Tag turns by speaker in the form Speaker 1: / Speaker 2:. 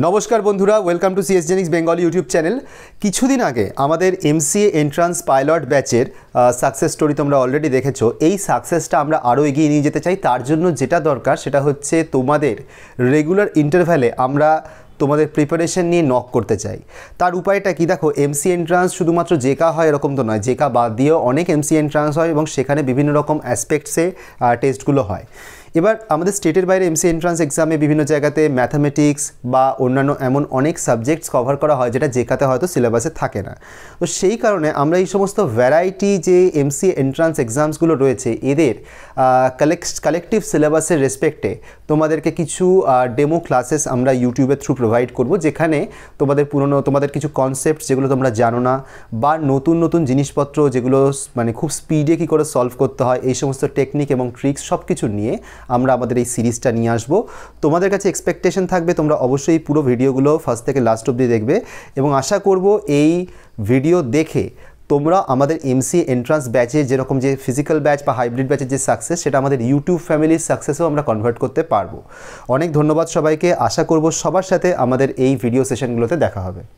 Speaker 1: নমস্কার বন্ধুরা, welcome to CS Xenix Bengali YouTube channel. কিছুদিন আগে আমাদের এমসিএ এন্ট্রান্স পাইলট ব্যাচের সাকসেস স্টোরি তোমরা অলরেডি দেখেছো। এই সাকসেসটা আমরা আরও এগিয়ে নিয়ে যেতে চাই। তার জন্য যেটা দরকার সেটা হচ্ছে তোমাদের রেগুলার ইন্টারভ্যালে আমরা তোমাদের প্রিপারেশন নিয়ে নক করতে চাই। তার উপায়টা কি? দেখো, এমসি এন্ট্রান্স শুধুমাত্র জেকা হয় এরকম তো নয়, জেকা বাদ দিয়েও অনেক এমসি এন্ট্রান্স হয় এবং সেখানে বিভিন্ন রকম অ্যাসপেক্টসে টেস্টগুলো হয়। এবার আমাদের স্টেটের বাইরে এমসি এন্ট্রান্স এক্সামে বিভিন্ন জায়গাতে ম্যাথামেটিক্স বা অন্যান্য এমন অনেক সাবজেক্টস কভার করা হয় যেটা জেকাতে হয়তো সিলেবাসে থাকে না। তো সেই কারণে আমরা এই সমস্ত ভ্যারাইটি যে এমসি এন্ট্রান্স এক্সামসগুলো রয়েছে এদের কালেকটিভ সিলেবাসের রেসপেক্টে তোমাদেরকে কিছু ডেমো ক্লাসেস আমরা ইউটিউবের থ্রু প্রোভাইড করব, যেখানে তোমাদের কিছু কনসেপ্ট যেগুলো তোমরা জানো না বা নতুন নতুন জিনিসপত্র যেগুলো মানে খুব স্পিডে কী করে সলভ করতে হয়, এই সমস্ত টেকনিক এবং ট্রিক্স সব কিছু নিয়ে আমরা আমাদের এই সিরিজটা নিয়ে আসবো। তোমাদের কাছে এক্সপেকটেশন থাকবে তোমরা অবশ্যই পুরো ভিডিওগুলো ফার্স্ট থেকে লাস্ট অবধি দেখবে এবং আশা করব এই ভিডিও দেখে তোমরা আমাদের এমসি এন্ট্রান্স ব্যাচে যেরকম যে ফিজিক্যাল ব্যাচ বা হাইব্রিড ব্যাচের যে সাকসেস, সেটা আমাদের ইউটিউব ফ্যামিলির সাকসেসও আমরা কনভার্ট করতে পারবো। অনেক ধন্যবাদ সবাইকে। আশা করব সবার সাথে আমাদের এই ভিডিও সেশনগুলোতে দেখা হবে।